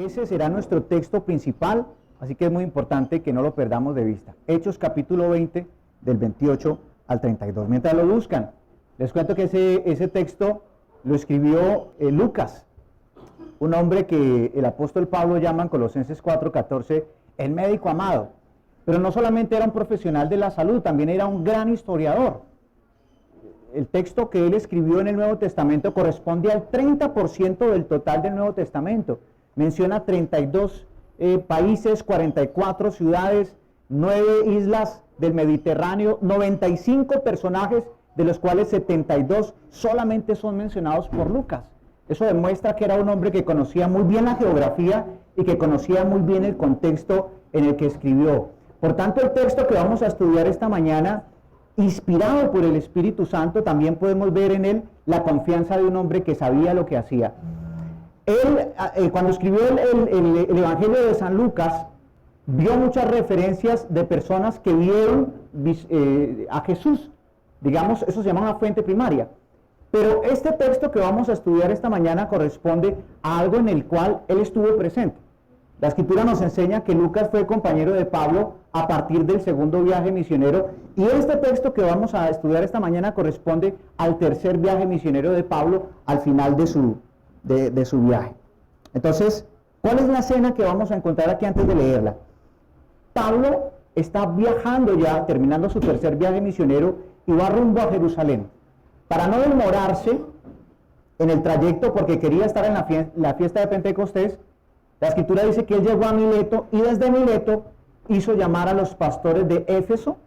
Ese será nuestro texto principal, así que es muy importante que no lo perdamos de vista. Hechos capítulo 20, del 28 al 32. Mientras lo buscan, les cuento que ese texto lo escribió Lucas, un hombre que el apóstol Pablo llama en Colosenses 4:14 el médico amado. Pero no solamente era un profesional de la salud, también era un gran historiador. El texto que él escribió en el Nuevo Testamento corresponde al 30% del total del Nuevo Testamento. Menciona 32 países, 44 ciudades, 9 islas del Mediterráneo, 95 personajes, de los cuales 72 solamente son mencionados por Lucas. Eso demuestra que era un hombre que conocía muy bien la geografía y que conocía muy bien el contexto en el que escribió. Por tanto, el texto que vamos a estudiar esta mañana, inspirado por el Espíritu Santo, también podemos ver en él la confianza de un hombre que sabía lo que hacía. Él, cuando escribió el Evangelio de San Lucas, vio muchas referencias de personas que vieron a Jesús. Digamos, eso se llama una fuente primaria. Pero este texto que vamos a estudiar esta mañana corresponde a algo en el cual él estuvo presente. La Escritura nos enseña que Lucas fue compañero de Pablo a partir del segundo viaje misionero, y este texto que vamos a estudiar esta mañana corresponde al tercer viaje misionero de Pablo al final de su viaje. Entonces, ¿cuál es la escena que vamos a encontrar aquí antes de leerla? Pablo está viajando ya, terminando su tercer viaje misionero, y va rumbo a Jerusalén. Para no demorarse en el trayecto, porque quería estar en la fiesta de Pentecostés, la Escritura dice que él llegó a Mileto, y desde Mileto hizo llamar a los pastores de Éfeso,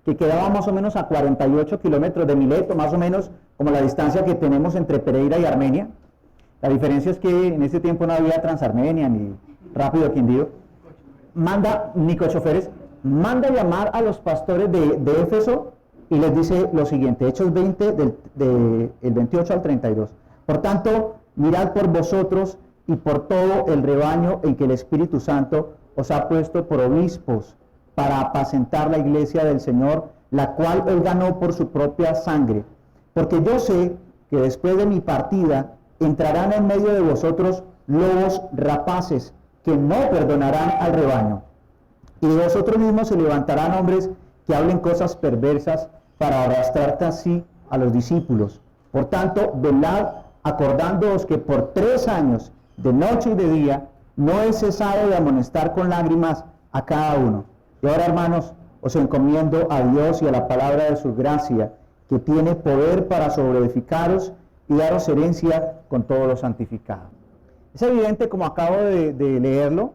que quedaba más o menos a 48 kilómetros de Mileto, más o menos como la distancia que tenemos entre Pereira y Armenia. La diferencia es que en ese tiempo no había Transarmenia, ni Rápido Quindío. Ni cochoferes, manda llamar a los pastores de Éfeso, y les dice lo siguiente, Hechos 20, del 28 al 32. Por tanto, mirad por vosotros y por todo el rebaño en que el Espíritu Santo os ha puesto por obispos para apacentar la iglesia del Señor, la cual él ganó por su propia sangre. Porque yo sé que después de mi partida entrarán en medio de vosotros lobos rapaces que no perdonarán al rebaño. Y de vosotros mismos se levantarán hombres que hablen cosas perversas para arrastrarte así a los discípulos. Por tanto, velad, acordándoos que por 3 años, de noche y de día, no he cesado de amonestar con lágrimas a cada uno. Y ahora, hermanos, os encomiendo a Dios y a la palabra de su gracia, que tiene poder para sobreedificaros y daros herencia con todos los santificados. Es evidente, como acabo de leerlo,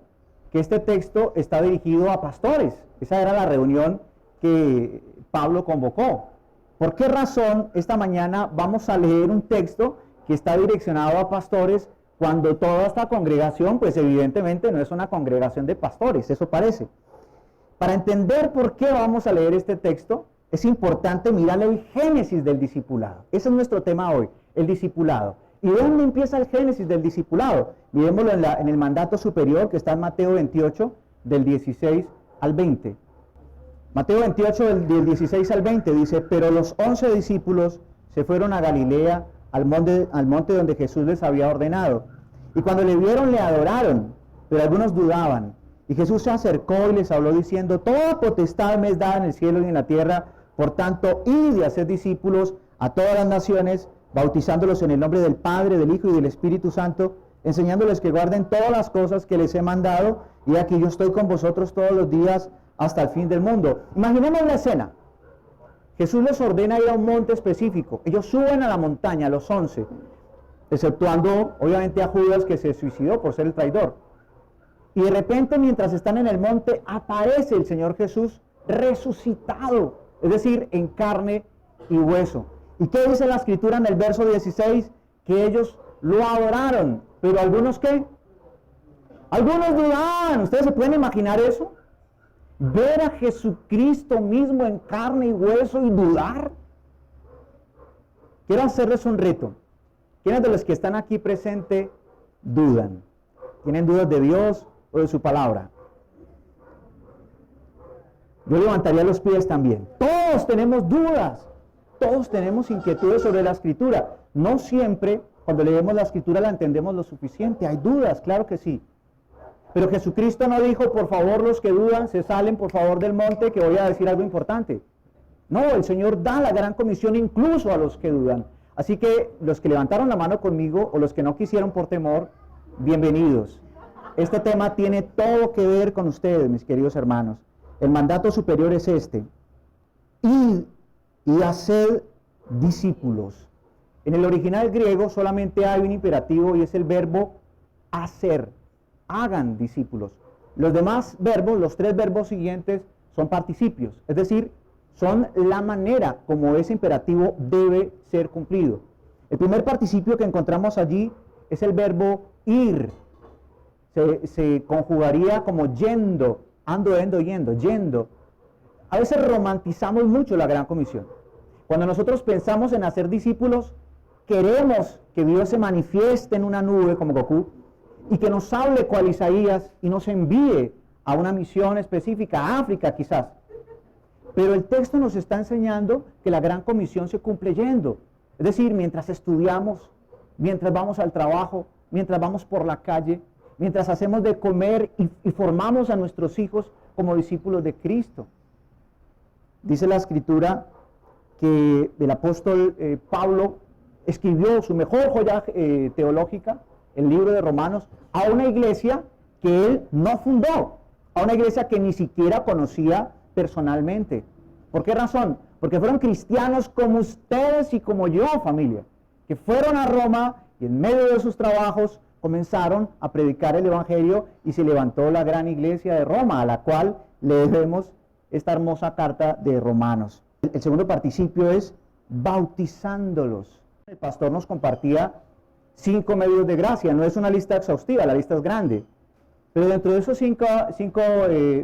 que este texto está dirigido a pastores. Esa era la reunión que Pablo convocó. ¿Por qué razón esta mañana vamos a leer un texto que está direccionado a pastores, cuando toda esta congregación, pues evidentemente no es una congregación de pastores? Eso parece. Para entender por qué vamos a leer este texto, es importante mirar el génesis del discipulado. Ese es nuestro tema hoy, el discipulado. ¿Y dónde empieza el génesis del discipulado? Miremoslo en el mandato superior, que está en Mateo 28, del 16 al 20. Mateo 28, del 16 al 20, dice: pero los 11 discípulos se fueron a Galilea, al monte donde Jesús les había ordenado. Y cuando le vieron, le adoraron, pero algunos dudaban. Y Jesús se acercó y les habló diciendo: toda potestad me es dada en el cielo y en la tierra, por tanto, id y haced discípulos a todas las naciones, bautizándolos en el nombre del Padre, del Hijo y del Espíritu Santo, enseñándoles que guarden todas las cosas que les he mandado, y aquí yo estoy con vosotros todos los días hasta el fin del mundo. Imaginemos la escena. Jesús les ordena ir a un monte específico. Ellos suben a la montaña, los 11, exceptuando obviamente a Judas, que se suicidó por ser el traidor. Y de repente, mientras están en el monte, aparece el Señor Jesús resucitado, es decir, en carne y hueso. ¿Y qué dice la Escritura en el verso 16? Que ellos lo adoraron, pero algunos ¿qué? Algunos dudaban. ¿Ustedes se pueden imaginar eso? Ver a Jesucristo mismo en carne y hueso y dudar. Quiero hacerles un reto. ¿Quiénes de los que están aquí presentes dudan? ¿Tienen dudas de Dios o de su palabra? Yo levantaría los pies también. Todos tenemos dudas. Todos tenemos inquietudes sobre la Escritura. No siempre, cuando leemos la Escritura, la entendemos lo suficiente. Hay dudas, claro que sí. Pero Jesucristo no dijo, por favor, los que dudan, se salen por favor del monte, que voy a decir algo importante. No, el Señor da la gran comisión incluso a los que dudan. Así que los que levantaron la mano conmigo, o los que no quisieron por temor, bienvenidos. Este tema tiene todo que ver con ustedes, mis queridos hermanos. El mandato superior es este: id y haced discípulos. En el original griego solamente hay un imperativo y es el verbo hacer. Hagan discípulos. Los demás verbos, los 3 verbos siguientes, son participios, es decir, son la manera como ese imperativo debe ser cumplido. El primer participio que encontramos allí es el verbo ir. Se conjugaría como yendo, ando, yendo. A veces romantizamos mucho la gran comisión. Cuando nosotros pensamos en hacer discípulos, queremos que Dios se manifieste en una nube como Goku y que nos hable cual Isaías y nos envíe a una misión específica, a África quizás. Pero el texto nos está enseñando que la gran comisión se cumple yendo. Es decir, mientras estudiamos, mientras vamos al trabajo, mientras vamos por la calle, mientras hacemos de comer y formamos a nuestros hijos como discípulos de Cristo. Dice la Escritura que el apóstol Pablo escribió su mejor joya teológica, el libro de Romanos, a una iglesia que él no fundó, a una iglesia que ni siquiera conocía personalmente. ¿Por qué razón? Porque fueron cristianos como ustedes y como yo, familia, que fueron a Roma y en medio de sus trabajos comenzaron a predicar el evangelio y se levantó la gran iglesia de Roma, a la cual le debemos esta hermosa carta de Romanos. El segundo participio es bautizándolos. El pastor nos compartía 5 medios de gracia, no es una lista exhaustiva, la lista es grande, pero dentro de esos 5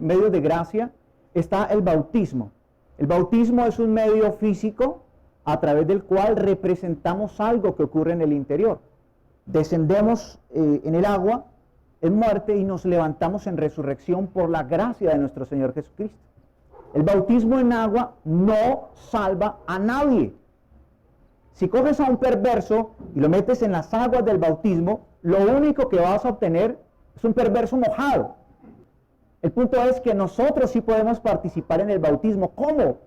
medios de gracia está el bautismo. El bautismo es un medio físico a través del cual representamos algo que ocurre en el interior. Descendemos en el agua, en muerte, y nos levantamos en resurrección por la gracia de nuestro Señor Jesucristo. El bautismo en agua no salva a nadie. Si coges a un perverso y lo metes en las aguas del bautismo, lo único que vas a obtener es un perverso mojado. El punto es que nosotros sí podemos participar en el bautismo. ¿Cómo?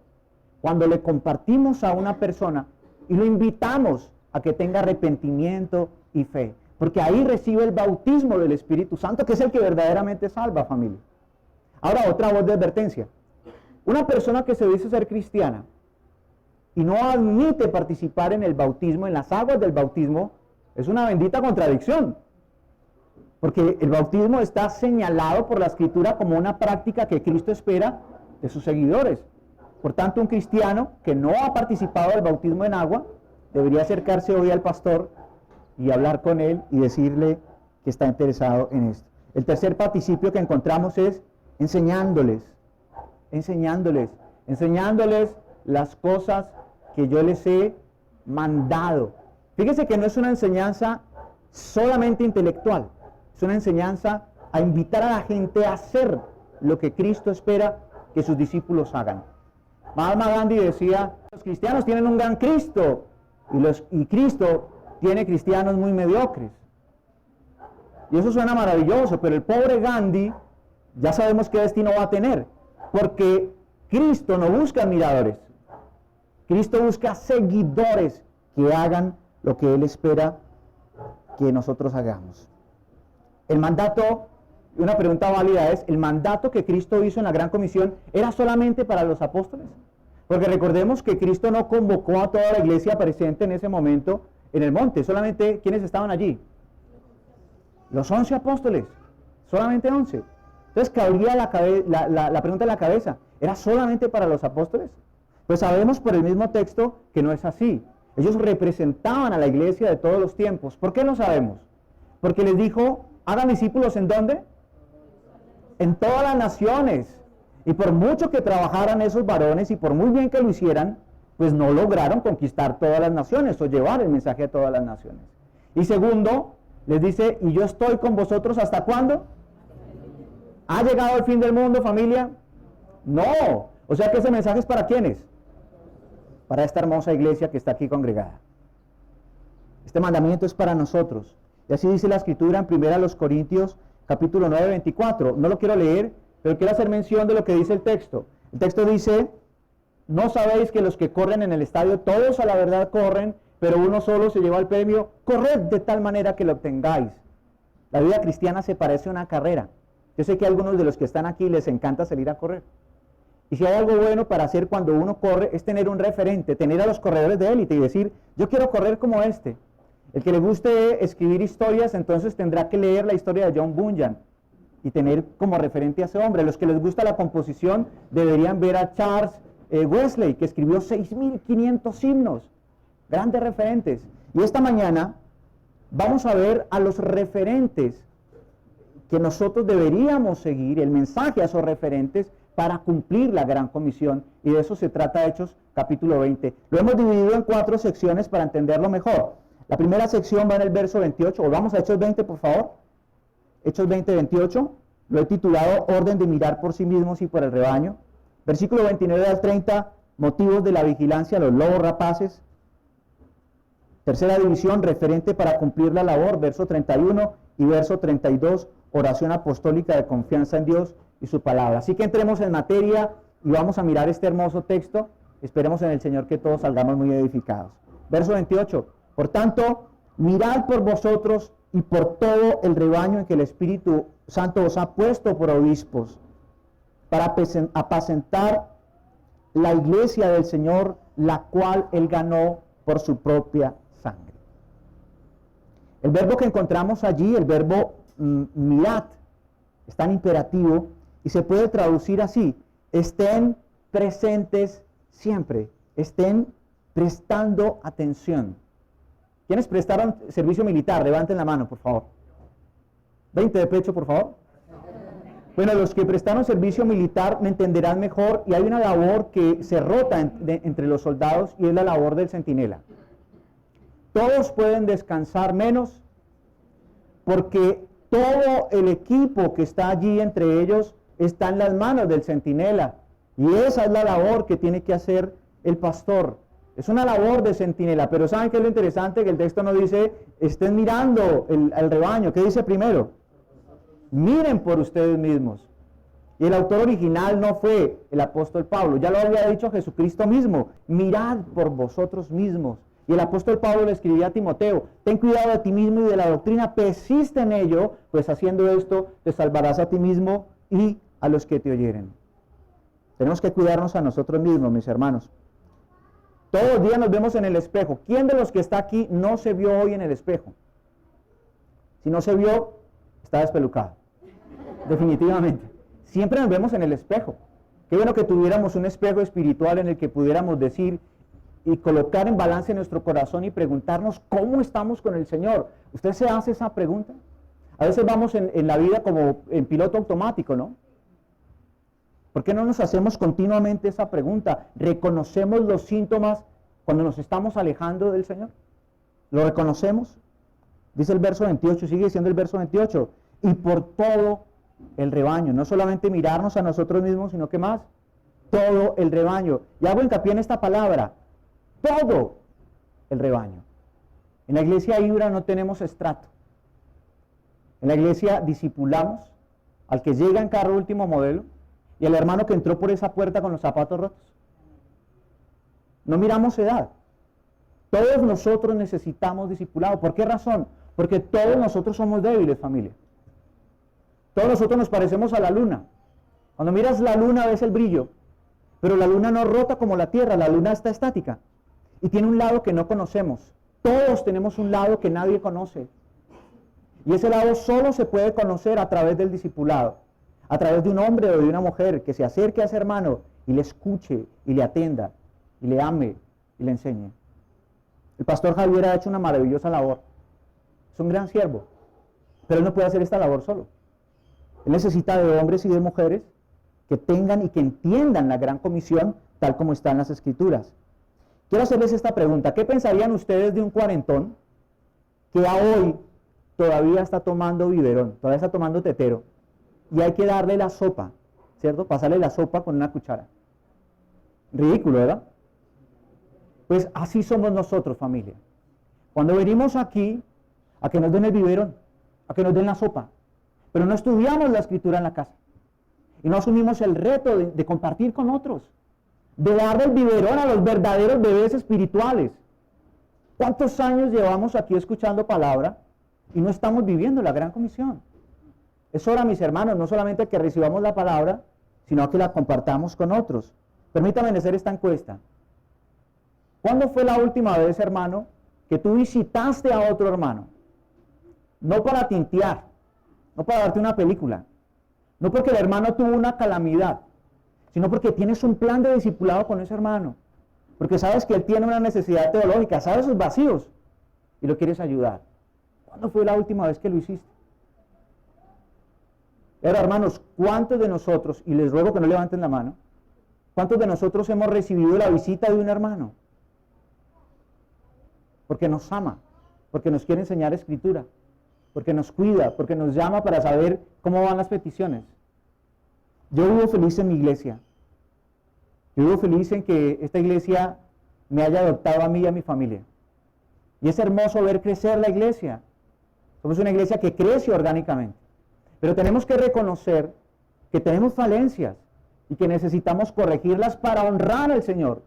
Cuando le compartimos a una persona y lo invitamos a que tenga arrepentimiento y fe. Porque ahí recibe el bautismo del Espíritu Santo, que es el que verdaderamente salva, familia. Ahora, otra voz de advertencia. Una persona que se dice ser cristiana y no admite participar en el bautismo, en las aguas del bautismo, es una bendita contradicción. Porque el bautismo está señalado por la Escritura como una práctica que Cristo espera de sus seguidores. Por tanto, un cristiano que no ha participado del bautismo en agua debería acercarse hoy al pastor y hablar con él y decirle que está interesado en esto. El tercer participio que encontramos es enseñándoles las cosas que yo les he mandado. Fíjese que no es una enseñanza solamente intelectual, es una enseñanza a invitar a la gente a hacer lo que Cristo espera que sus discípulos hagan. Mahatma Gandhi decía, los cristianos tienen un gran Cristo y Cristo tiene cristianos muy mediocres. Y eso suena maravilloso, pero el pobre Gandhi ya sabemos qué destino va a tener, porque Cristo no busca admiradores, Cristo busca seguidores que hagan lo que Él espera que nosotros hagamos. El mandato, una pregunta válida es, ¿el mandato que Cristo hizo en la Gran Comisión era solamente para los apóstoles? Porque recordemos que Cristo no convocó a toda la iglesia presente en ese momento en el monte, solamente ¿quiénes estaban allí? Los 11 apóstoles, solamente 11. Entonces cabría la pregunta en la cabeza, ¿era solamente para los apóstoles? Pues sabemos por el mismo texto que no es así. Ellos representaban a la iglesia de todos los tiempos. ¿Por qué lo sabemos? Porque les dijo, hagan discípulos ¿en dónde? En todas las naciones. Y por mucho que trabajaran esos varones y por muy bien que lo hicieran, pues no lograron conquistar todas las naciones o llevar el mensaje a todas las naciones. Y segundo, les dice, y yo estoy con vosotros ¿hasta cuándo? ¿Ha llegado el fin del mundo, familia? No. O sea que ese mensaje es ¿para quiénes? Para esta hermosa iglesia que está aquí congregada. Este mandamiento es para nosotros. Y así dice la Escritura en 1 Corintios capítulo 9, 24. No lo quiero leer, pero quiero hacer mención de lo que dice el texto. El texto dice: ¿no sabéis que los que corren en el estadio, todos a la verdad corren, pero uno solo se lleva el premio? Corred de tal manera que lo obtengáis. La vida cristiana se parece a una carrera. Yo sé que a algunos de los que están aquí les encanta salir a correr. Y si hay algo bueno para hacer cuando uno corre, es tener un referente, tener a los corredores de élite y decir: yo quiero correr como este. El que le guste escribir historias, entonces tendrá que leer la historia de John Bunyan y tener como referente a ese hombre. Los que les gusta la composición deberían ver a Charles Wesley, que escribió 6.500 himnos, grandes referentes. Y esta mañana vamos a ver a los referentes que nosotros deberíamos seguir, el mensaje a esos referentes para cumplir la gran comisión, y de eso se trata Hechos capítulo 20. Lo hemos dividido en 4 secciones para entenderlo mejor. La primera sección va en el verso 28, o vamos a Hechos 20, por favor. Hechos 20, 28, lo he titulado Orden de mirar por sí mismos y por el rebaño. Versículo 29 al 30, motivos de la vigilancia, los lobos rapaces. Tercera división, referente para cumplir la labor, verso 31 y verso 32, oración apostólica de confianza en Dios y su palabra. Así que entremos en materia y vamos a mirar este hermoso texto. Esperemos en el Señor que todos salgamos muy edificados. Verso 28, por tanto, mirad por vosotros y por todo el rebaño en que el Espíritu Santo os ha puesto por obispos, para apacentar la iglesia del Señor, la cual Él ganó por su propia sangre. El verbo que encontramos allí, el verbo mirad, es tan imperativo y se puede traducir así: estén presentes siempre, estén prestando atención. ¿Quiénes prestaron servicio militar? Levanten la mano, por favor. 20 de pecho, por favor. Bueno, los que prestaron servicio militar me entenderán mejor, y hay una labor que se rota entre los soldados, y es la labor del centinela. Todos pueden descansar menos, porque todo el equipo que está allí entre ellos está en las manos del centinela, y esa es la labor que tiene que hacer el pastor. Es una labor de centinela, pero ¿saben qué es lo interesante? Que el texto no dice estén mirando el rebaño. ¿Qué dice primero? Miren por ustedes mismos. Y el autor original no fue el apóstol Pablo, ya lo había dicho Jesucristo mismo: mirad por vosotros mismos. Y el apóstol Pablo le escribía a Timoteo: ten cuidado de ti mismo y de la doctrina, persiste en ello, pues haciendo esto te salvarás a ti mismo y a los que te oyeren. Tenemos que cuidarnos a nosotros mismos, mis hermanos. Todos los días nos vemos en el espejo. ¿Quién de los que está aquí no se vio hoy en el espejo? Si no se vio, está despelucado. Definitivamente. Siempre nos vemos en el espejo. Qué bueno que tuviéramos un espejo espiritual en el que pudiéramos decir y colocar en balance nuestro corazón y preguntarnos cómo estamos con el Señor. ¿Usted se hace esa pregunta? A veces vamos en la vida como en piloto automático, ¿no? ¿Por qué no nos hacemos continuamente esa pregunta? ¿Reconocemos los síntomas cuando nos estamos alejando del Señor? ¿Lo reconocemos? Dice el verso 28, sigue diciendo el verso 28, y por todo el rebaño, no solamente mirarnos a nosotros mismos, sino que más, todo el rebaño. Y hago hincapié en esta palabra, todo el rebaño. En la iglesia Ibra no tenemos estrato. En la iglesia discipulamos al que llega en carro último modelo y al hermano que entró por esa puerta con los zapatos rotos. No miramos edad. Todos nosotros necesitamos discipulado. ¿Por qué razón? Porque todos nosotros somos débiles, familia. Todos nosotros nos parecemos a la luna. Cuando miras la luna ves el brillo, pero la luna no rota como la Tierra, la luna está estática y tiene un lado que no conocemos. Todos tenemos un lado que nadie conoce, y ese lado solo se puede conocer a través del discipulado, a través de un hombre o de una mujer que se acerque a ese hermano y le escuche y le atienda y le ame y le enseñe. El pastor Javier ha hecho una maravillosa labor, es un gran siervo, pero él no puede hacer esta labor solo. Él necesita de hombres y de mujeres que tengan y que entiendan la gran comisión tal como está en las Escrituras. Quiero hacerles esta pregunta: ¿qué pensarían ustedes de un cuarentón que a hoy todavía está tomando biberón, todavía está tomando tetero, y hay que darle la sopa, ¿cierto? Pasarle la sopa con una cuchara? Ridículo, ¿verdad? Pues así somos nosotros, familia. Cuando venimos aquí a que nos den el biberón, a que nos den la sopa, pero no estudiamos la Escritura en la casa. Y no asumimos el reto de compartir con otros, de darle el biberón a los verdaderos bebés espirituales. ¿Cuántos años llevamos aquí escuchando palabra y no estamos viviendo la gran comisión? Es hora, mis hermanos, no solamente que recibamos la palabra, sino que la compartamos con otros. Permítame hacer esta encuesta. ¿Cuándo fue la última vez, hermano, que tú visitaste a otro hermano? No para tintear, no para darte una película, no porque el hermano tuvo una calamidad, sino porque tienes un plan de discipulado con ese hermano, porque sabes que él tiene una necesidad teológica, sabes sus vacíos y lo quieres ayudar. ¿Cuándo fue la última vez que lo hiciste? Ahora, hermanos, ¿cuántos de nosotros, y les ruego que no levanten la mano, cuántos de nosotros hemos recibido la visita de un hermano? Porque nos ama, porque nos quiere enseñar Escritura, porque nos cuida, porque nos llama para saber cómo van las peticiones. Yo vivo feliz en mi iglesia. Yo vivo feliz en que esta iglesia me haya adoptado a mí y a mi familia. Y es hermoso ver crecer la iglesia. Somos una iglesia que crece orgánicamente. Pero tenemos que reconocer que tenemos falencias y que necesitamos corregirlas para honrar al Señor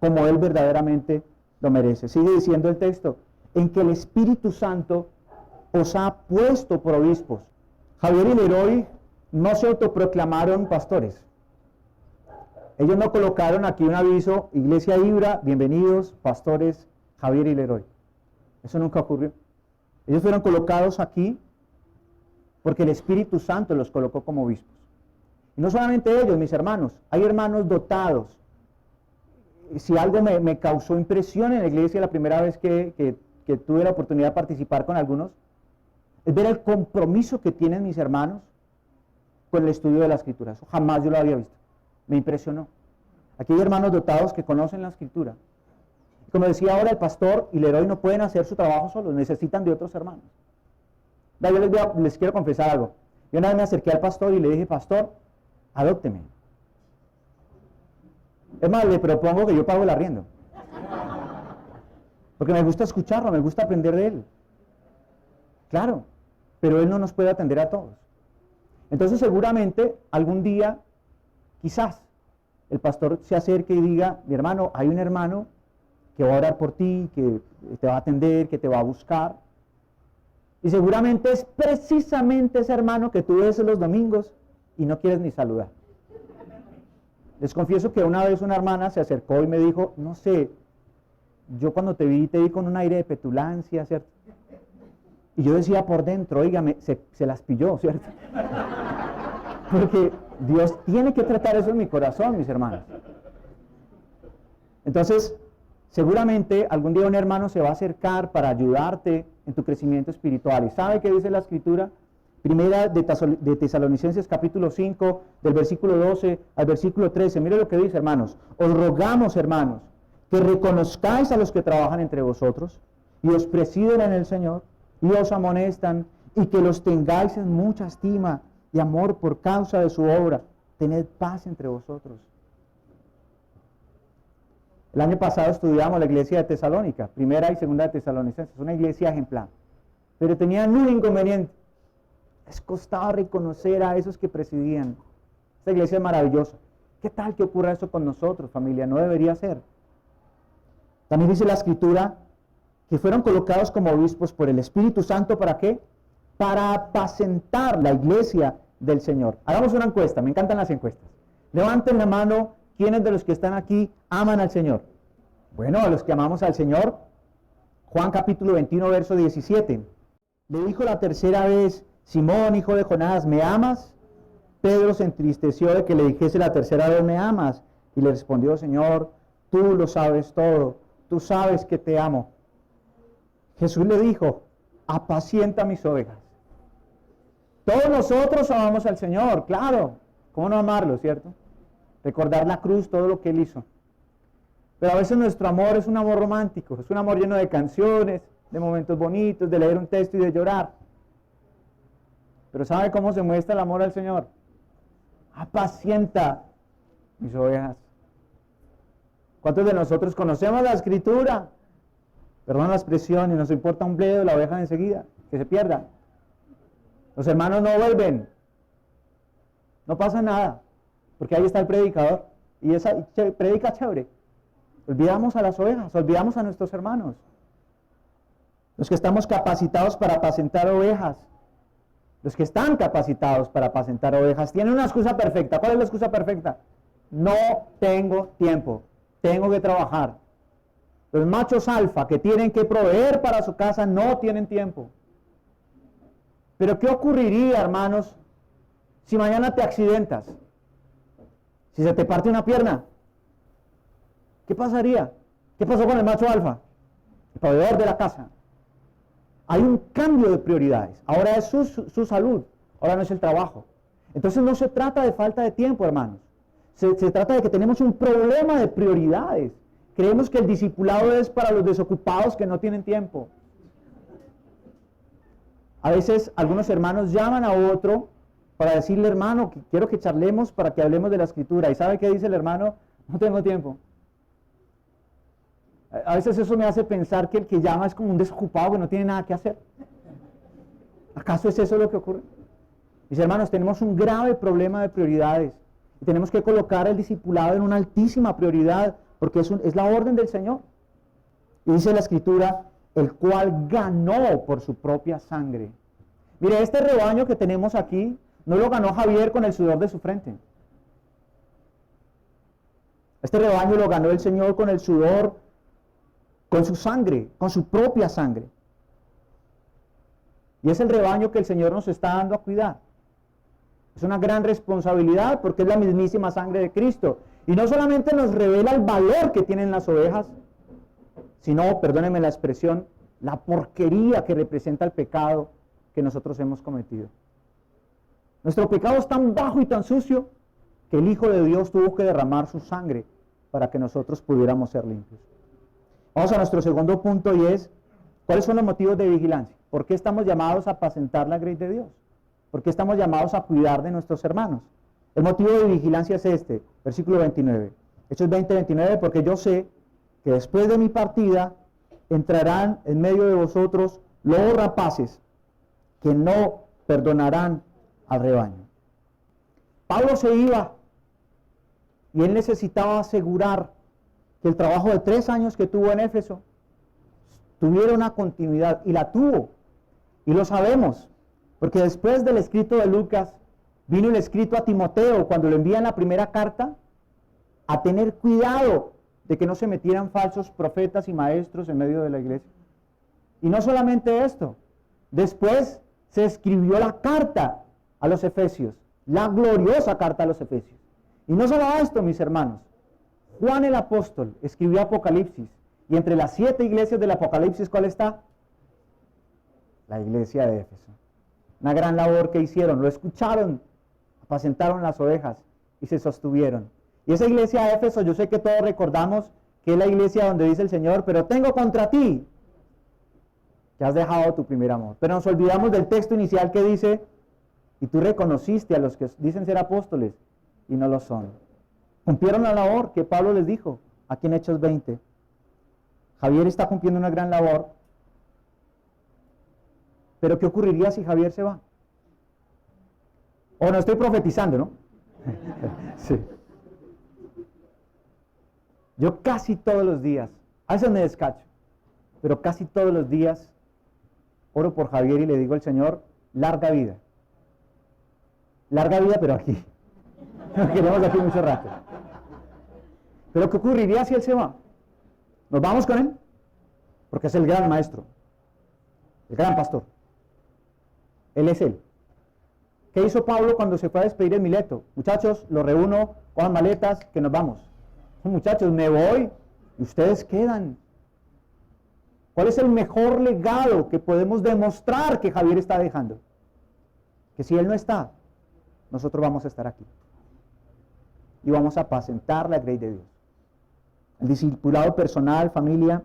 como Él verdaderamente lo merece. Sigue diciendo el texto, en que el Espíritu Santo os ha puesto por obispos. Javier y Leroy no se autoproclamaron pastores. Ellos no colocaron aquí un aviso, Iglesia Ibra, bienvenidos, pastores Javier y Leroy. Eso nunca ocurrió. Ellos fueron colocados aquí porque el Espíritu Santo los colocó como obispos. Y no solamente ellos, mis hermanos, hay hermanos dotados. Si algo me causó impresión en la iglesia la primera vez que tuve la oportunidad de participar con algunos, es ver el compromiso que tienen mis hermanos con el estudio de la Escritura. Eso jamás yo lo había visto. Me impresionó. Aquí hay hermanos dotados que conocen la Escritura. Como decía ahora el pastor y Leroy no pueden hacer su trabajo solos, necesitan de otros hermanos. Yo les quiero confesar algo. Yo una vez me acerqué al pastor y le dije, pastor, adópteme. Es más, le propongo que yo pago el arriendo. Porque me gusta escucharlo, me gusta aprender de él. Claro, pero él no nos puede atender a todos. Entonces seguramente algún día, quizás, el pastor se acerque y diga, mi hermano, hay un hermano que va a orar por ti, que te va a atender, que te va a buscar. Y seguramente es precisamente ese hermano que tú ves los domingos y no quieres ni saludar. Les confieso que una vez una hermana se acercó y me dijo, no sé, yo cuando te vi con un aire de petulancia, ¿cierto? Y yo decía por dentro, oígame, se las pilló, ¿cierto? Porque Dios tiene que tratar eso en mi corazón, mis hermanos. Entonces, seguramente algún día un hermano se va a acercar para ayudarte en tu crecimiento espiritual. ¿Y sabe qué dice la Escritura? Primera de Tesalonicenses capítulo 5, del versículo 12 al versículo 13. Mire lo que dice, hermanos. Os rogamos, hermanos, que reconozcáis a los que trabajan entre vosotros y os presiden en el Señor y os amonestan, y que los tengáis en mucha estima y amor por causa de su obra. Tened paz entre vosotros. El año pasado estudiamos la iglesia de Tesalónica, primera y segunda de Tesalonicenses, una iglesia ejemplar. Pero tenían un inconveniente. Les costaba reconocer a esos que presidían. Esta iglesia es maravillosa. ¿Qué tal que ocurra eso con nosotros, familia? No debería ser. También dice la Escritura que fueron colocados como obispos por el Espíritu Santo, ¿para qué? Para apacentar la iglesia del Señor. Hagamos una encuesta, me encantan las encuestas. Levanten la mano, ¿quiénes de los que están aquí aman al Señor? Bueno, a los que amamos al Señor, Juan capítulo 21, verso 17. Le dijo la tercera vez, Simón, hijo de Jonás, ¿me amas? Pedro se entristeció de que le dijese la tercera vez, ¿me amas? Y le respondió, Señor, tú lo sabes todo, tú sabes que te amo. Jesús le dijo, apacienta mis ovejas. Todos nosotros amamos al Señor, claro. ¿Cómo no amarlo, cierto? Recordar la cruz, todo lo que Él hizo. Pero a veces nuestro amor es un amor romántico, es un amor lleno de canciones, de momentos bonitos, de leer un texto y de llorar. Pero ¿sabe cómo se muestra el amor al Señor? Apacienta mis ovejas. ¿Cuántos de nosotros conocemos la Escritura? Perdón la expresión, y nos importa un bledo la oveja enseguida, que se pierda. Los hermanos no vuelven. No pasa nada, porque ahí está el predicador. Y esa predica chévere. Olvidamos a las ovejas, olvidamos a nuestros hermanos. Los que estamos capacitados para apacentar ovejas. Los que están capacitados para apacentar ovejas tienen una excusa perfecta. ¿Cuál es la excusa perfecta? No tengo tiempo, tengo que trabajar. Los machos alfa que tienen que proveer para su casa no tienen tiempo. Pero ¿qué ocurriría, hermanos, si mañana te accidentas? Si se te parte una pierna, ¿qué pasaría? ¿Qué pasó con el macho alfa? El proveedor de la casa. Hay un cambio de prioridades. Ahora es su salud, ahora no es el trabajo. Entonces no se trata de falta de tiempo, hermanos. Se trata de que tenemos un problema de prioridades. Creemos que el discipulado es para los desocupados que no tienen tiempo. A veces algunos hermanos llaman a otro para decirle, hermano, que quiero que charlemos para que hablemos de la Escritura. ¿Y sabe qué dice el hermano? No tengo tiempo. A veces eso me hace pensar que el que llama es como un desocupado que no tiene nada que hacer. ¿Acaso es eso lo que ocurre? Mis hermanos, tenemos un grave problema de prioridades y tenemos que colocar el discipulado en una altísima prioridad porque es la orden del Señor. Y dice la Escritura, el cual ganó por su propia sangre. Mire, este rebaño que tenemos aquí no lo ganó Javier con el sudor de su frente. Este rebaño lo ganó el Señor con el sudor, con su sangre, con su propia sangre. Y es el rebaño que el Señor nos está dando a cuidar. Es una gran responsabilidad porque es la mismísima sangre de Cristo. Y no solamente nos revela el valor que tienen las ovejas, sino, perdónenme la expresión, la porquería que representa el pecado que nosotros hemos cometido. Nuestro pecado es tan bajo y tan sucio que el Hijo de Dios tuvo que derramar su sangre para que nosotros pudiéramos ser limpios. Vamos a nuestro segundo punto y es, ¿cuáles son los motivos de vigilancia? ¿Por qué estamos llamados a apacentar la grey de Dios? ¿Por qué estamos llamados a cuidar de nuestros hermanos? El motivo de vigilancia es este, versículo 29. Hechos 20, 29, porque yo sé que después de mi partida entrarán en medio de vosotros lobos rapaces que no perdonarán al rebaño. Pablo se iba y él necesitaba asegurar que el trabajo de 3 años que tuvo en Éfeso tuviera una continuidad, y la tuvo, y lo sabemos, porque después del escrito de Lucas vino el escrito a Timoteo cuando le envían la primera carta a tener cuidado de que no se metieran falsos profetas y maestros en medio de la iglesia. Y no solamente esto, después se escribió la carta a los Efesios, la gloriosa carta a los Efesios. Y no solo esto, mis hermanos, Juan el apóstol escribió Apocalipsis, y entre las 7 iglesias del Apocalipsis, ¿cuál está? La iglesia de Éfeso. Una gran labor que hicieron, lo escucharon, apacentaron las ovejas y se sostuvieron. Y esa iglesia de Éfeso, yo sé que todos recordamos que es la iglesia donde dice el Señor, pero tengo contra ti que has dejado tu primer amor. Pero nos olvidamos del texto inicial que dice, y tú reconociste a los que dicen ser apóstoles y no lo son. Cumplieron la labor que Pablo les dijo aquí en Hechos 20. Javier está cumpliendo una gran labor. Pero ¿qué ocurriría si Javier se va? O no estoy profetizando, ¿no? Sí. Yo casi todos los días, a veces me descacho, pero casi todos los días oro por Javier y le digo al Señor, larga vida. Larga vida, pero aquí. Nos queremos aquí mucho rato. Pero ¿qué ocurriría si él se va? ¿Nos vamos con él? Porque es el gran maestro, el gran pastor. Él es él. ¿Qué hizo Pablo cuando se fue a despedir en Mileto? Muchachos, los reúno, cojan maletas, que nos vamos. Muchachos, me voy y ustedes quedan. ¿Cuál es el mejor legado que podemos demostrar que Javier está dejando? Que si él no está, nosotros vamos a estar aquí. Y vamos a apacentar la grey de Dios. El discipulado personal, familia,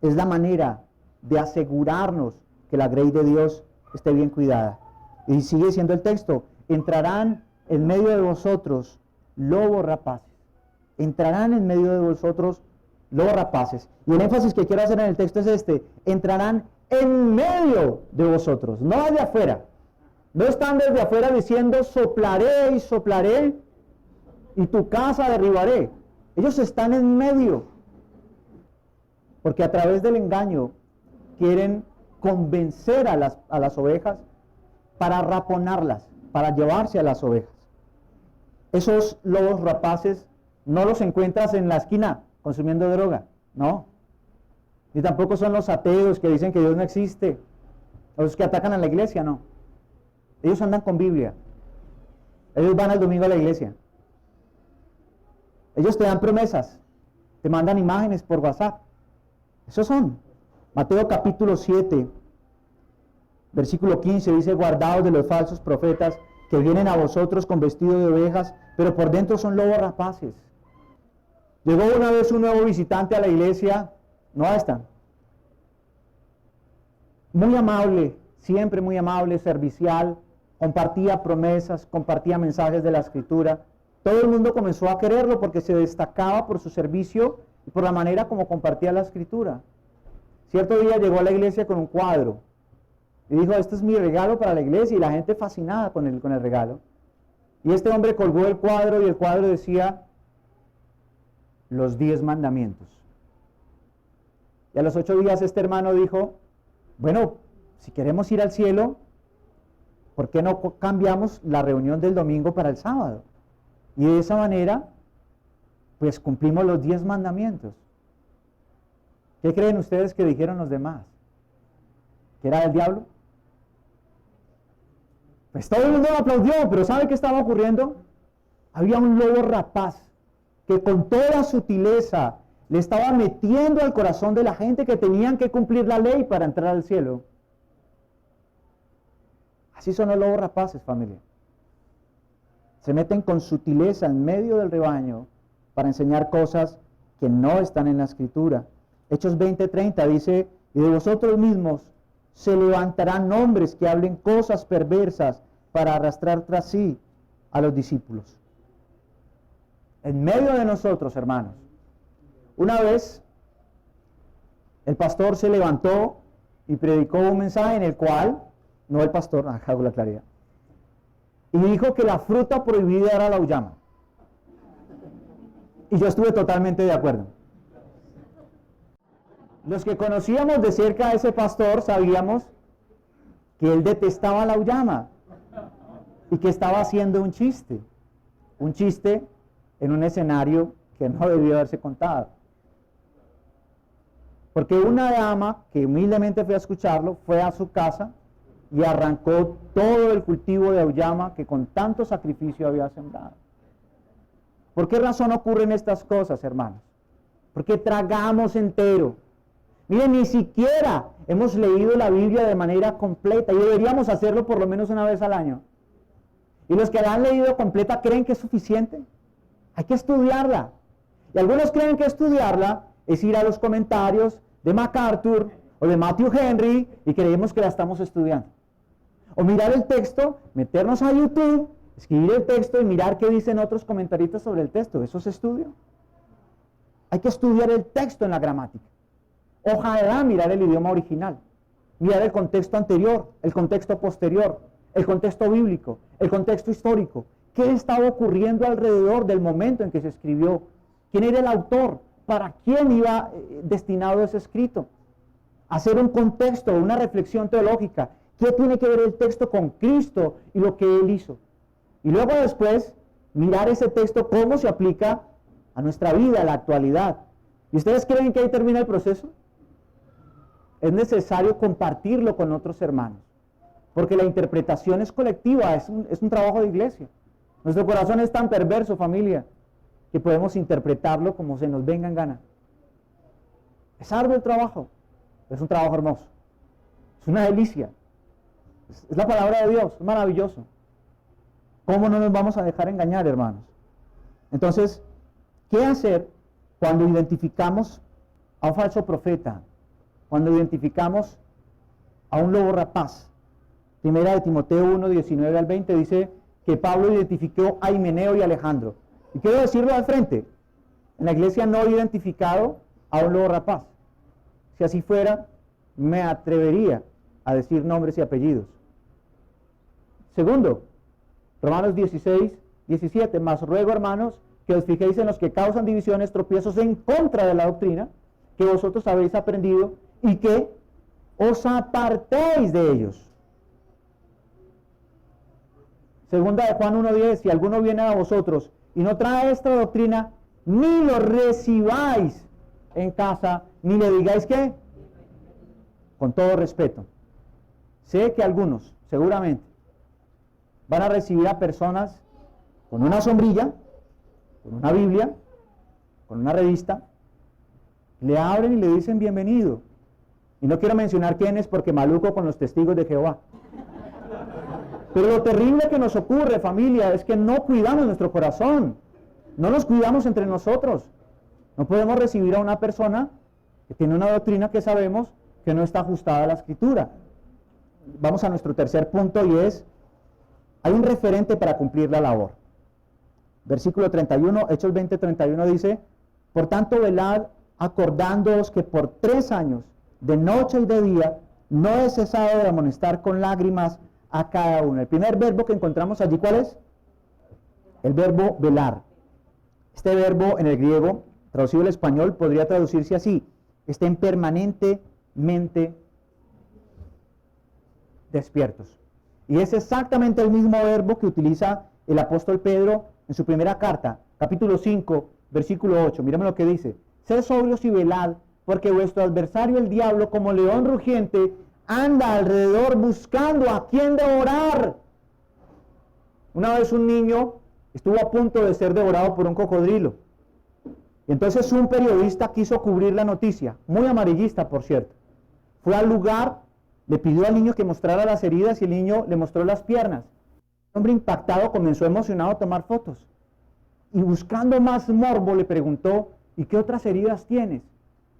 es la manera de asegurarnos que la grey de Dios esté bien cuidada. Y sigue diciendo el texto, entrarán en medio de vosotros lobos rapaces. Entrarán en medio de vosotros lobos rapaces. Y el énfasis que quiero hacer en el texto es este, entrarán en medio de vosotros, no desde afuera. No están desde afuera diciendo soplaré y soplaré y tu casa derribaré. Ellos están en medio. Porque a través del engaño quieren convencer a las ovejas para raponarlas, para llevarse a las ovejas. Esos lobos rapaces no los encuentras en la esquina consumiendo droga, no. Ni tampoco son los ateos que dicen que Dios no existe, o los que atacan a la iglesia, no. Ellos andan con Biblia. Ellos van el domingo a la iglesia. Ellos te dan promesas, te mandan imágenes por WhatsApp. Esos son. Mateo capítulo 7, versículo 15 dice: guardaos de los falsos profetas que vienen a vosotros con vestido de ovejas, pero por dentro son lobos rapaces. Llegó una vez un nuevo visitante a la iglesia, no a esta, muy amable, siempre muy amable, servicial, compartía promesas, compartía mensajes de la Escritura. Todo el mundo comenzó a quererlo porque se destacaba por su servicio y por la manera como compartía la Escritura. Cierto día llegó a la iglesia con un cuadro y dijo: este es mi regalo para la iglesia, y la gente fascinada con el regalo. Y este hombre colgó el cuadro y el cuadro decía: los 10 mandamientos. Y a los 8 días este hermano dijo: bueno, si queremos ir al cielo, ¿por qué no cambiamos la reunión del domingo para el sábado? Y de esa manera, pues cumplimos los 10 mandamientos. ¿Qué creen ustedes que dijeron los demás? ¿Que era del diablo? Pues todo el mundo lo aplaudió, pero ¿sabe qué estaba ocurriendo? Había un lobo rapaz que con toda sutileza le estaba metiendo al corazón de la gente que tenían que cumplir la ley para entrar al cielo. Así son los lobos rapaces, familia. Se meten con sutileza en medio del rebaño para enseñar cosas que no están en la Escritura. Hechos 20:30 dice: y de vosotros mismos se levantarán hombres que hablen cosas perversas para arrastrar tras sí a los discípulos. En medio de nosotros, hermanos. Una vez el pastor se levantó y predicó un mensaje en el cual, no el pastor, hago la claridad, y dijo que la fruta prohibida era la auyama. Y yo estuve totalmente de acuerdo. Los que conocíamos de cerca a ese pastor sabíamos que él detestaba la auyama y que estaba haciendo un chiste en un escenario que no debió haberse contado. Porque una dama que humildemente fue a escucharlo, fue a su casa y arrancó todo el cultivo de auyama que con tanto sacrificio había sembrado. ¿Por qué razón ocurren estas cosas, hermanos? Porque tragamos entero. Miren, ni siquiera hemos leído la Biblia de manera completa, y deberíamos hacerlo por lo menos una vez al año. Y los que la han leído completa creen que es suficiente. Hay que estudiarla. Y algunos creen que estudiarla es ir a los comentarios de MacArthur o de Matthew Henry y creemos que la estamos estudiando. O mirar el texto, meternos a YouTube, escribir el texto y mirar qué dicen otros comentaristas sobre el texto. ¿Eso es estudio? Hay que estudiar el texto en la gramática. Ojalá mirar el idioma original, mirar el contexto anterior, el contexto posterior, el contexto bíblico, el contexto histórico. ¿Qué estaba ocurriendo alrededor del momento en que se escribió? ¿Quién era el autor? ¿Para quién iba destinado ese escrito? Hacer un contexto, una reflexión teológica. ¿Qué tiene que ver el texto con Cristo y lo que Él hizo? Y luego después, mirar ese texto, cómo se aplica a nuestra vida, a la actualidad. ¿Y ustedes creen que ahí termina el proceso? Es necesario compartirlo con otros hermanos, porque la interpretación es colectiva, es un trabajo de iglesia. Nuestro corazón es tan perverso, familia, que podemos interpretarlo como se nos venga en gana. Es arduo el trabajo, es un trabajo hermoso, es una delicia, es la palabra de Dios, es maravilloso. ¿Cómo no nos vamos a dejar engañar, hermanos? Entonces, ¿qué hacer cuando identificamos a un falso profeta? Cuando identificamos a un lobo rapaz. Primera de Timoteo 1, 19 al 20 dice que Pablo identificó a Himeneo y Alejandro. Y quiero decirlo al frente, en la iglesia no he identificado a un lobo rapaz. Si así fuera, me atrevería a decir nombres y apellidos. Segundo, Romanos 16, 17, mas ruego, hermanos, que os fijéis en los que causan divisiones, tropiezos en contra de la doctrina, que vosotros habéis aprendido, y que os apartéis de ellos. Segunda de Juan 1:10, si alguno viene a vosotros y no trae esta doctrina, ni lo recibáis en casa, ni le digáis que, con todo respeto. Sé que algunos, seguramente, van a recibir a personas con una sombrilla, con una Biblia, con una revista, le abren y le dicen bienvenido. Y no quiero mencionar quién es porque maluco con los testigos de Jehová. Pero lo terrible que nos ocurre, familia, es que no cuidamos nuestro corazón, no nos cuidamos entre nosotros. No podemos recibir a una persona que tiene una doctrina que sabemos que no está ajustada a la Escritura. Vamos a nuestro tercer punto y es, hay un referente para cumplir la labor. Versículo 31, Hechos 20:31 dice, por tanto velad acordándoos que por 3 años, de noche y de día, no he cesado de amonestar con lágrimas a cada uno. El primer verbo que encontramos allí, ¿cuál es? El verbo velar. Este verbo en el griego, traducido al español, podría traducirse así: estén permanentemente despiertos. Y es exactamente el mismo verbo que utiliza el apóstol Pedro en su primera carta, capítulo 5, versículo 8. Miremos lo que dice: sed sobrios y velad, porque vuestro adversario el diablo, como león rugiente, anda alrededor buscando a quien devorar. Una vez un niño estuvo a punto de ser devorado por un cocodrilo. Y entonces un periodista quiso cubrir la noticia, muy amarillista por cierto. Fue al lugar, le pidió al niño que mostrara las heridas y el niño le mostró las piernas. El hombre impactado comenzó emocionado a tomar fotos. Y buscando más morbo le preguntó, ¿y qué otras heridas tienes?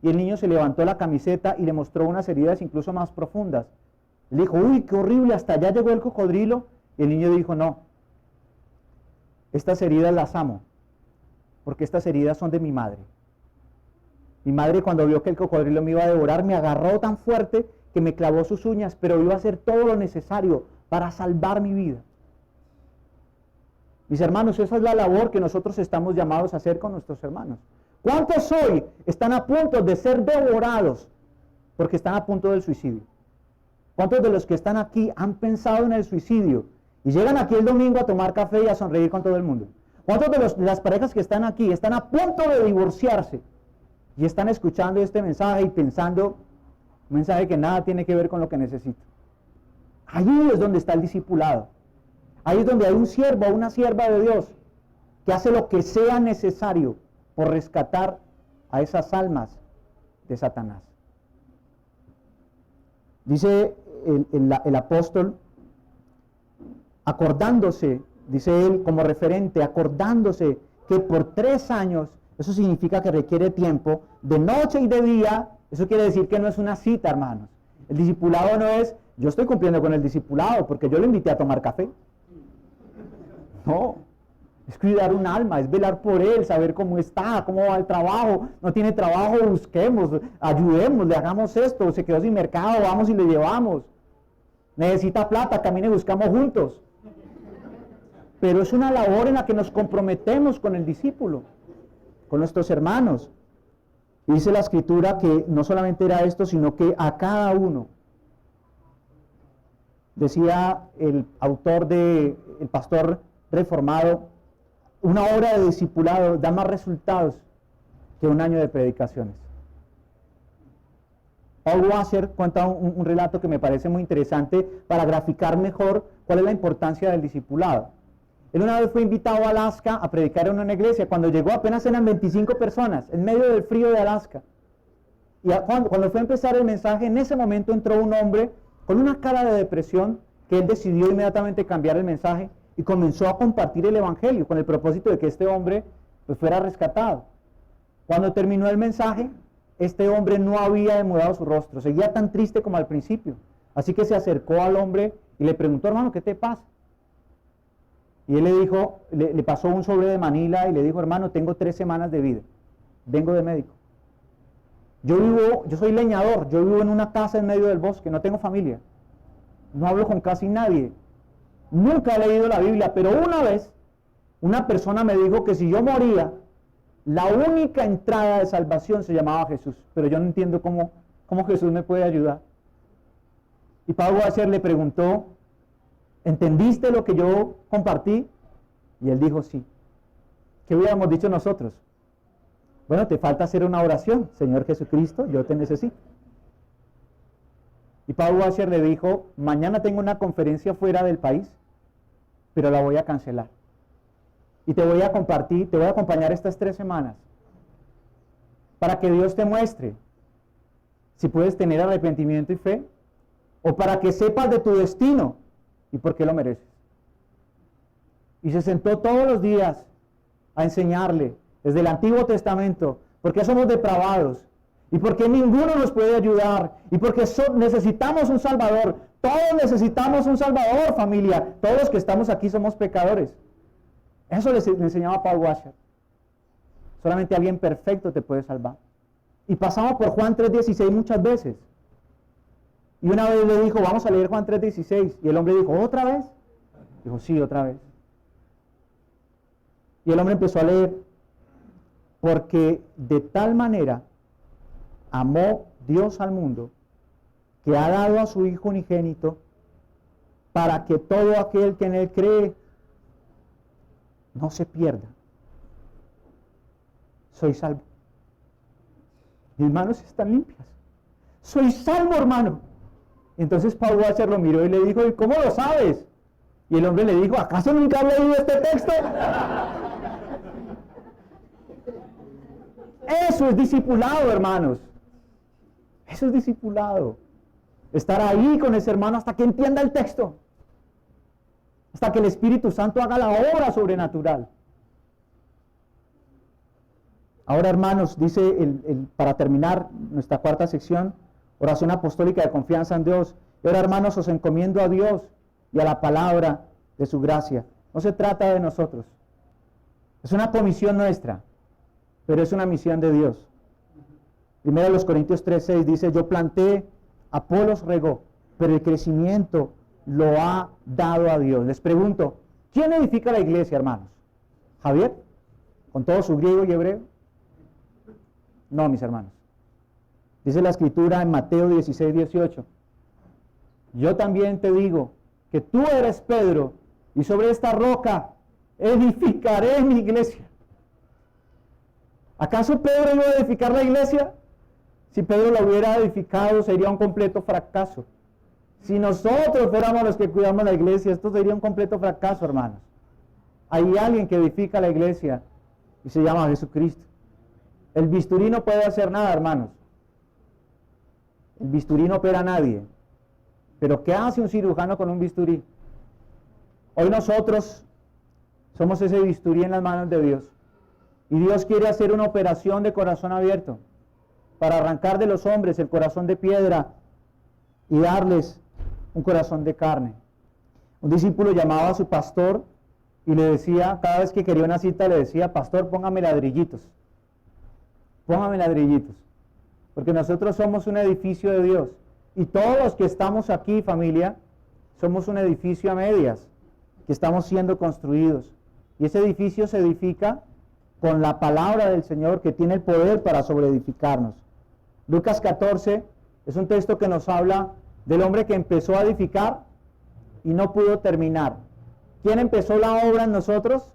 Y el niño se levantó la camiseta y le mostró unas heridas incluso más profundas. Le dijo, uy, qué horrible, hasta allá llegó el cocodrilo. Y el niño dijo, no, estas heridas las amo, porque estas heridas son de mi madre. Mi madre, cuando vio que el cocodrilo me iba a devorar, me agarró tan fuerte que me clavó sus uñas, pero iba a hacer todo lo necesario para salvar mi vida. Mis hermanos, esa es la labor que nosotros estamos llamados a hacer con nuestros hermanos. ¿Cuántos hoy están a punto de ser devorados porque están a punto del suicidio? ¿Cuántos de los que están aquí han pensado en el suicidio y llegan aquí el domingo a tomar café y a sonreír con todo el mundo? ¿Cuántos de las parejas que están aquí están a punto de divorciarse y están escuchando este mensaje y pensando un mensaje que nada tiene que ver con lo que necesito? Allí es donde está el discipulado. Ahí es donde hay un siervo o una sierva de Dios que hace lo que sea necesario por rescatar a esas almas de Satanás. Dice el apóstol, acordándose, dice él como referente, acordándose que por 3 años, eso significa que requiere tiempo, de noche y de día. Eso quiere decir que no es una cita, hermanos. El discipulado no es, yo estoy cumpliendo con el discipulado porque yo lo invité a tomar café. No, es cuidar un alma, es velar por él, saber cómo está, cómo va el trabajo. No tiene trabajo, busquemos, ayudemos, le hagamos esto. Se quedó sin mercado, vamos y le llevamos. Necesita plata, camine y buscamos juntos. Pero es una labor en la que nos comprometemos con el discípulo, con nuestros hermanos. Y dice la Escritura que no solamente era esto, sino que a cada uno, decía el autor el pastor reformado, una hora de discipulado da más resultados que un año de predicaciones. Paul Washer cuenta un relato que me parece muy interesante para graficar mejor cuál es la importancia del discipulado. Él una vez fue invitado a Alaska a predicar en una iglesia. Cuando llegó apenas eran 25 personas, en medio del frío de Alaska. Y cuando fue a empezar el mensaje, en ese momento entró un hombre con una cara de depresión que él decidió inmediatamente cambiar el mensaje y comenzó a compartir el evangelio con el propósito de que este hombre pues, fuera rescatado. Cuando terminó el mensaje, este hombre no había demudado su rostro, seguía tan triste como al principio. Así que se acercó al hombre y le preguntó, hermano, ¿qué te pasa? Y él le dijo, le pasó un sobre de Manila y le dijo, hermano, tengo 3 semanas de vida, vengo de médico. Yo soy leñador, yo vivo en una casa en medio del bosque, no tengo familia, no hablo con casi nadie, nunca he leído la Biblia, pero una vez una persona me dijo que si yo moría, la única entrada de salvación se llamaba Jesús, pero yo no entiendo cómo Jesús me puede ayudar. Y Pablo Washer le preguntó, ¿entendiste lo que yo compartí? Y él dijo, sí. ¿Qué hubiéramos dicho nosotros? Bueno, te falta hacer una oración, Señor Jesucristo, yo te necesito. Y Pablo Washer le dijo, mañana tengo una conferencia fuera del país, pero la voy a cancelar. Y te voy a compartir, te voy a acompañar estas 3 semanas, para que Dios te muestre si puedes tener arrepentimiento y fe, o para que sepas de tu destino y por qué lo mereces. Y se sentó todos los días a enseñarle desde el Antiguo Testamento por qué somos depravados y por qué ninguno nos puede ayudar y por qué necesitamos un Salvador. Todos necesitamos un Salvador, familia. Todos los que estamos aquí somos pecadores. Eso le enseñaba Paul Washer. Solamente alguien perfecto te puede salvar. Y pasamos por Juan 3:16 muchas veces. Y una vez le dijo, vamos a leer Juan 3:16. Y el hombre dijo, ¿otra vez? Dijo, sí, otra vez. Y el hombre empezó a leer, porque de tal manera amó Dios al mundo, que ha dado a su Hijo unigénito, para que todo aquel que en él cree no se pierda. Soy salvo. Mis manos están limpias. Soy salvo, hermano. Entonces Paul Washer lo miró y le dijo, ¿y cómo lo sabes? Y el hombre le dijo, ¿acaso nunca has leído este texto? Eso es discipulado, hermanos. Eso es discipulado. Estar ahí con ese hermano hasta que entienda el texto. Hasta que el Espíritu Santo haga la obra sobrenatural. Ahora, hermanos, dice para terminar nuestra 4ª sección, oración apostólica de confianza en Dios. Y ahora, hermanos, os encomiendo a Dios y a la palabra de su gracia. No se trata de nosotros. Es una comisión nuestra, pero es una misión de Dios. Primero los Corintios 3:6 dice, yo planté, Apolos regó, pero el crecimiento lo ha dado a Dios. Les pregunto, ¿quién edifica la iglesia, hermanos? ¿Javier? ¿Con todo su griego y hebreo? No, mis hermanos. Dice la Escritura en Mateo 16:18, yo también te digo que tú eres Pedro, y sobre esta roca edificaré mi iglesia. ¿Acaso Pedro iba a edificar la iglesia? Si Pedro la hubiera edificado, sería un completo fracaso. Si nosotros fuéramos los que cuidamos la iglesia, esto sería un completo fracaso, hermanos. Hay alguien que edifica la iglesia y se llama Jesucristo. El bisturí no puede hacer nada, hermanos. El bisturí no opera a nadie. Pero ¿qué hace un cirujano con un bisturí? Hoy nosotros somos ese bisturí en las manos de Dios. Y Dios quiere hacer una operación de corazón abierto para arrancar de los hombres el corazón de piedra y darles un corazón de carne. Un discípulo llamaba a su pastor y le decía, cada vez que quería una cita, le decía, pastor, póngame ladrillitos. Póngame ladrillitos. Porque nosotros somos un edificio de Dios. Y todos los que estamos aquí, familia, somos un edificio a medias, que estamos siendo construidos. Y ese edificio se edifica con la palabra del Señor, que tiene el poder para sobreedificarnos. Lucas 14 es un texto que nos habla del hombre que empezó a edificar y no pudo terminar. ¿Quién empezó la obra en nosotros?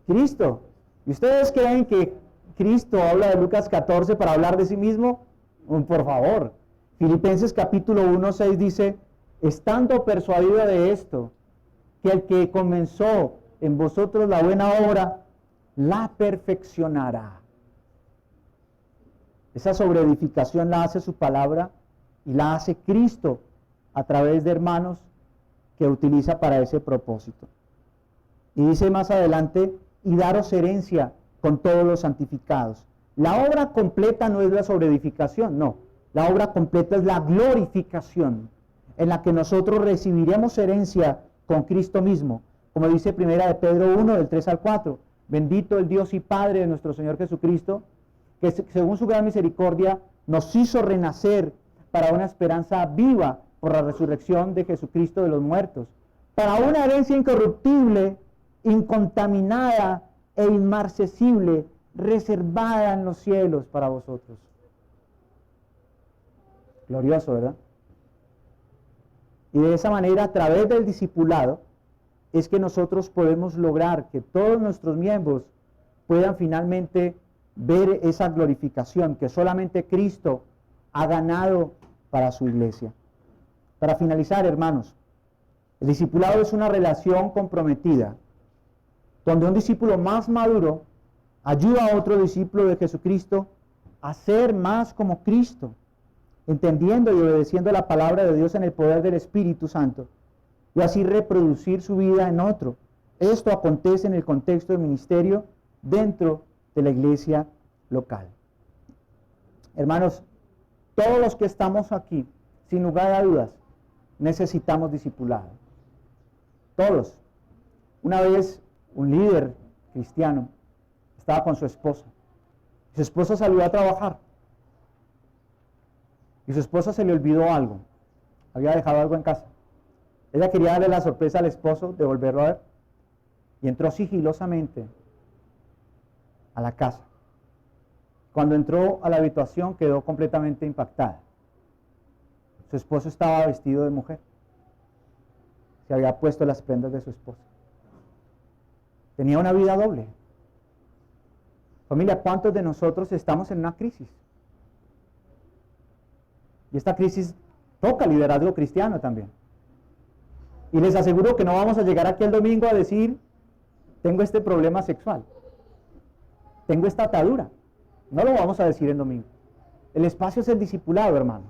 Cristo. ¿Y ustedes creen que Cristo habla de Lucas 14 para hablar de sí mismo? Por favor. Filipenses capítulo 1:6 dice, estando persuadido de esto, que el que comenzó en vosotros la buena obra, la perfeccionará. Esa sobreedificación la hace su palabra y la hace Cristo a través de hermanos que utiliza para ese propósito. Y dice más adelante, y daros herencia con todos los santificados. La obra completa no es la sobreedificación, no. La obra completa es la glorificación, en la que nosotros recibiremos herencia con Cristo mismo, como dice 1 de Pedro 1, del 3 al 4. Bendito el Dios y Padre de nuestro Señor Jesucristo, que según su gran misericordia nos hizo renacer para una esperanza viva por la resurrección de Jesucristo de los muertos, para una herencia incorruptible, incontaminada e inmarcesible, reservada en los cielos para vosotros. Glorioso, ¿verdad? Y de esa manera, a través del discipulado, es que nosotros podemos lograr que todos nuestros miembros puedan finalmente ver esa glorificación que solamente Cristo ha ganado para su iglesia. Para finalizar, hermanos, el discipulado es una relación comprometida, donde un discípulo más maduro ayuda a otro discípulo de Jesucristo a ser más como Cristo, entendiendo y obedeciendo la palabra de Dios en el poder del Espíritu Santo, y así reproducir su vida en otro. Esto acontece en el contexto del ministerio dentro de la iglesia local. Hermanos, todos los que estamos aquí, sin lugar a dudas, necesitamos discipulado. Todos. Una vez un líder cristiano estaba con su esposa. Su esposa salió a trabajar. Y su esposa se le olvidó algo. Había dejado algo en casa. Ella quería darle la sorpresa al esposo de volverlo a ver. Y entró sigilosamente a la casa. Cuando entró a la habitación quedó completamente impactada. Su esposo estaba vestido de mujer. Se había puesto las prendas de su esposa. Tenía una vida doble. Familia, ¿cuántos de nosotros estamos en una crisis? Y esta crisis toca el liderazgo cristiano también. Y les aseguro que no vamos a llegar aquí el domingo a decir, tengo este problema sexual, tengo esta atadura. No lo vamos a decir el domingo. El espacio es el discipulado, hermanos.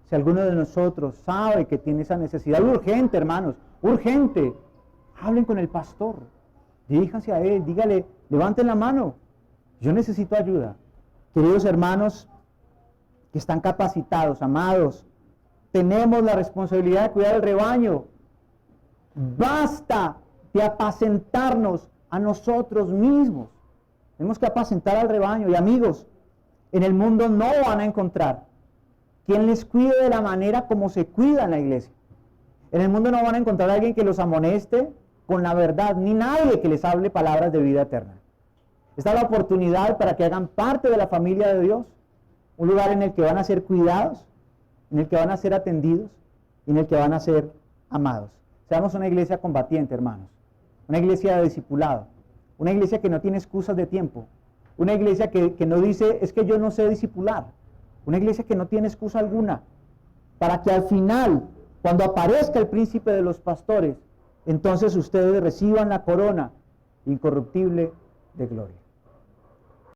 Si alguno de nosotros sabe que tiene esa necesidad urgente, hermanos, urgente, hablen con el pastor, diríjanse a él, dígale, levanten la mano, yo necesito ayuda. Queridos hermanos que están capacitados, amados, tenemos la responsabilidad de cuidar el rebaño. Basta de apacentarnos a nosotros mismos. Tenemos que apacentar al rebaño. Y amigos, en el mundo no van a encontrar quien les cuide de la manera como se cuida en la iglesia. En el mundo no van a encontrar a alguien que los amoneste con la verdad, ni nadie que les hable palabras de vida eterna. Esta es la oportunidad para que hagan parte de la familia de Dios, un lugar en el que van a ser cuidados, en el que van a ser atendidos y en el que van a ser amados. Seamos una iglesia combatiente, hermanos, una iglesia de discipulado, una iglesia que no tiene excusas de tiempo, una iglesia que no dice, es que yo no sé discipular, una iglesia que no tiene excusa alguna, para que al final, cuando aparezca el príncipe de los pastores, entonces ustedes reciban la corona incorruptible de gloria.